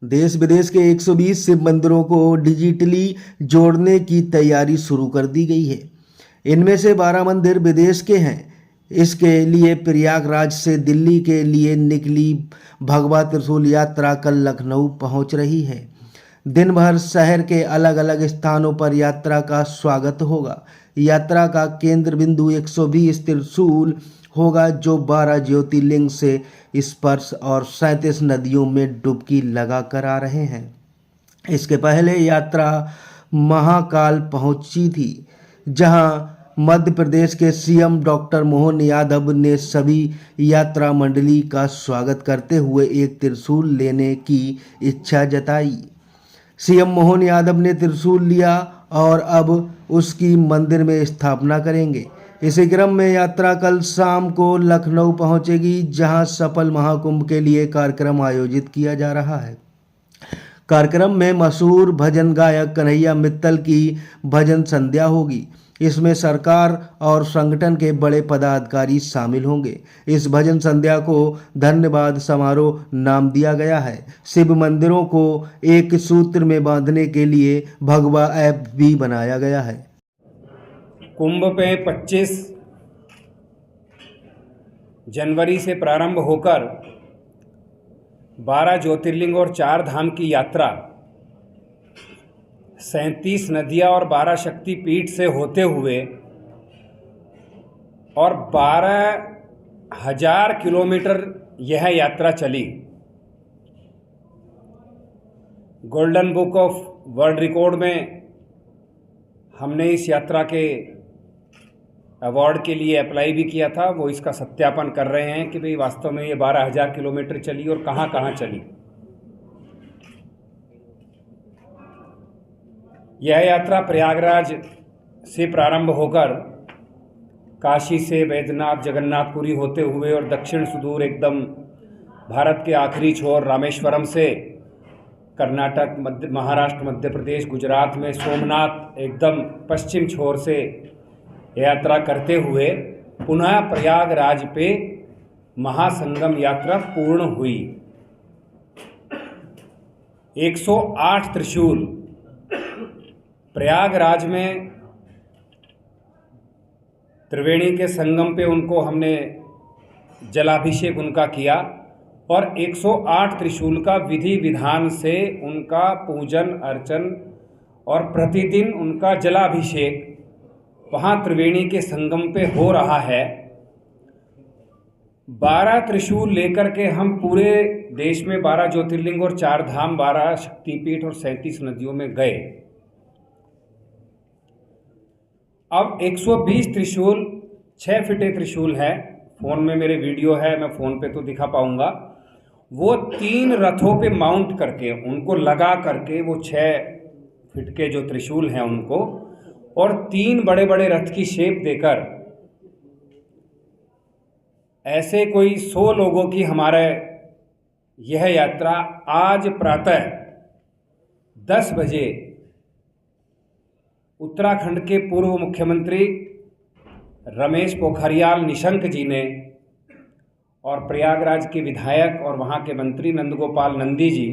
देश विदेश के 120 शिव मंदिरों को डिजिटली जोड़ने की तैयारी शुरू कर दी गई है। इनमें से 12 मंदिर विदेश के हैं। इसके लिए प्रयागराज से दिल्ली के लिए निकली भगवा त्रिशूल यात्रा कल लखनऊ पहुंच रही है। दिन भर शहर के अलग अलग स्थानों पर यात्रा का स्वागत होगा। यात्रा का केंद्र बिंदु 120 त्रिशूल होगा, जो 12 ज्योतिर्लिंग से स्पर्श और 37 नदियों में डुबकी लगा कर आ रहे हैं। इसके पहले यात्रा महाकाल पहुंची थी, जहां मध्य प्रदेश के सीएम डॉक्टर मोहन यादव ने सभी यात्रा मंडली का स्वागत करते हुए एक त्रिशूल लेने की इच्छा जताई। सीएम मोहन यादव ने त्रिशूल लिया और अब उसकी मंदिर में स्थापना करेंगे। इसी क्रम में यात्रा कल शाम को लखनऊ पहुंचेगी, जहां सफल महाकुंभ के लिए कार्यक्रम आयोजित किया जा रहा है। कार्यक्रम में मशहूर भजन गायक कन्हैया मित्तल की भजन संध्या होगी। इसमें सरकार और संगठन के बड़े पदाधिकारी शामिल होंगे। इस भजन संध्या को धन्यवाद समारोह नाम दिया गया है। शिव मंदिरों को एक सूत्र में बांधने के लिए भगवा ऐप भी बनाया गया है। कुंभ पे 25 जनवरी से प्रारंभ होकर 12 ज्योतिर्लिंग और 4 धाम की यात्रा 37 नदियां और 12 शक्तिपीठ से होते हुए और 12,000 किलोमीटर यह यात्रा चली। Golden book of world record में हमने इस यात्रा के अवार्ड के लिए अप्लाई भी किया था। वो इसका सत्यापन कर रहे हैं कि भाई वास्तव में ये 12,000 किलोमीटर चली और कहाँ कहाँ चली। यह यात्रा प्रयागराज से प्रारंभ होकर काशी से बैद्यनाथ जगन्नाथपुरी होते हुए और दक्षिण सुदूर एकदम भारत के आखिरी छोर रामेश्वरम से कर्नाटक, महाराष्ट्र, मध्य प्रदेश, गुजरात में सोमनाथ एकदम पश्चिम छोर से यात्रा करते हुए पुनः प्रयागराज पे महासंगम यात्रा पूर्ण हुई। 108 त्रिशूल प्रयागराज में त्रिवेणी के संगम पे उनको हमने जलाभिषेक उनका किया और 108 त्रिशूल का विधि विधान से उनका पूजन अर्चन और प्रतिदिन उनका जलाभिषेक वहाँ त्रिवेणी के संगम पे हो रहा है। 12 त्रिशूल लेकर के हम पूरे देश में 12 ज्योतिर्लिंग और 4 धाम, 12 शक्तिपीठ और 37 नदियों में गए। अब 120 त्रिशूल 6 फीटे त्रिशूल है। फ़ोन में मेरे वीडियो है, मैं फ़ोन पे तो दिखा पाऊंगा। वो 3 रथों पे माउंट करके उनको लगा करके वो 6 फीट के जो त्रिशूल हैं उनको और 3 बड़े बड़े रथ की शेप देकर ऐसे कोई 100 लोगों की हमारे यह यात्रा आज प्रातः 10 बजे उत्तराखंड के पूर्व मुख्यमंत्री रमेश पोखरियाल निशंक जी ने और प्रयागराज के विधायक और वहाँ के मंत्री नंदगोपाल नंदी जी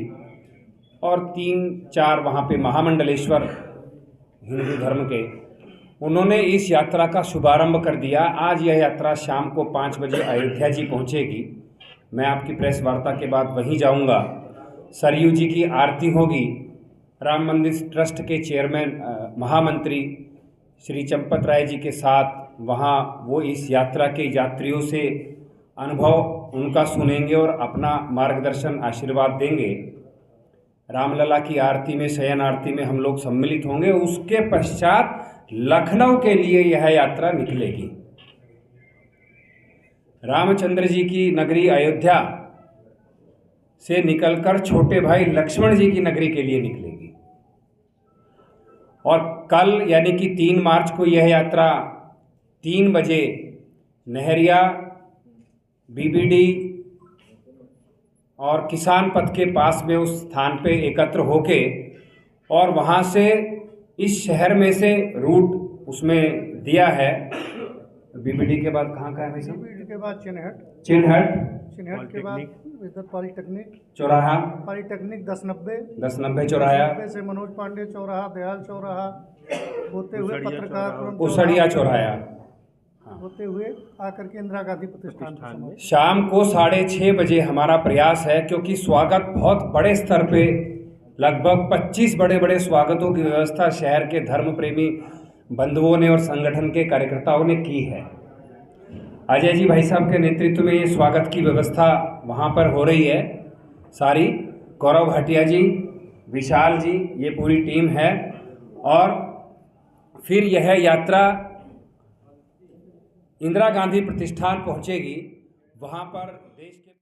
और 3-4 वहाँ पे महामंडलेश्वर हिंदू धर्म के, उन्होंने इस यात्रा का शुभारंभ कर दिया। आज यह यात्रा शाम को 5 बजे अयोध्या जी पहुँचेगी। मैं आपकी प्रेस वार्ता के बाद वहीं जाऊंगा। सरयू जी की आरती होगी। राम मंदिर ट्रस्ट के चेयरमैन महामंत्री श्री चंपत राय जी के साथ वहाँ वो इस यात्रा के यात्रियों से अनुभव उनका सुनेंगे और अपना मार्गदर्शन आशीर्वाद देंगे। रामलला की आरती में, शयन आरती में हम लोग सम्मिलित होंगे। उसके पश्चात लखनऊ के लिए यह यात्रा निकलेगी। रामचंद्र जी की नगरी अयोध्या से निकलकर छोटे भाई लक्ष्मण जी की नगरी के लिए निकलेगी और कल यानी कि 3 मार्च को यह यात्रा 3 बजे नहरिया, बीबीडी और किसान पथ के पास में उस स्थान पे एकत्र होके और वहाँ से इस शहर में से रूट उसमें दिया है। बीबीडी के बाद कहाँ का है भाई साहब? बीबीडी के बाद चिन्हट। चिन्हट के बाद इधर पॉलिटेक्निक चौराहा 1090 चौराहा 1090 से मनोज पांडे चौराहा, दयाल चौराहा होते हुए पत्रकार उसड़िया चौराहा होते हुए आकर के इंदिरा गांधी प्रतिष्ठान पर समाप्त। शाम को 6:30 बजे हमारा प्रयास है, क्योंकि स्वागत बहुत बड़े स्तर पे लगभग 25 बड़े बड़े स्वागतों की व्यवस्था शहर के धर्म प्रेमी बंधुओं ने और संगठन के कार्यकर्ताओं ने की है। अजय जी भाई साहब के नेतृत्व में ये स्वागत की व्यवस्था वहाँ पर हो रही है सारी। गौरव भाटिया जी, विशाल जी, ये पूरी टीम है। और फिर यह यात्रा इंदिरा गांधी प्रतिष्ठान पहुँचेगी। वहाँ पर देश के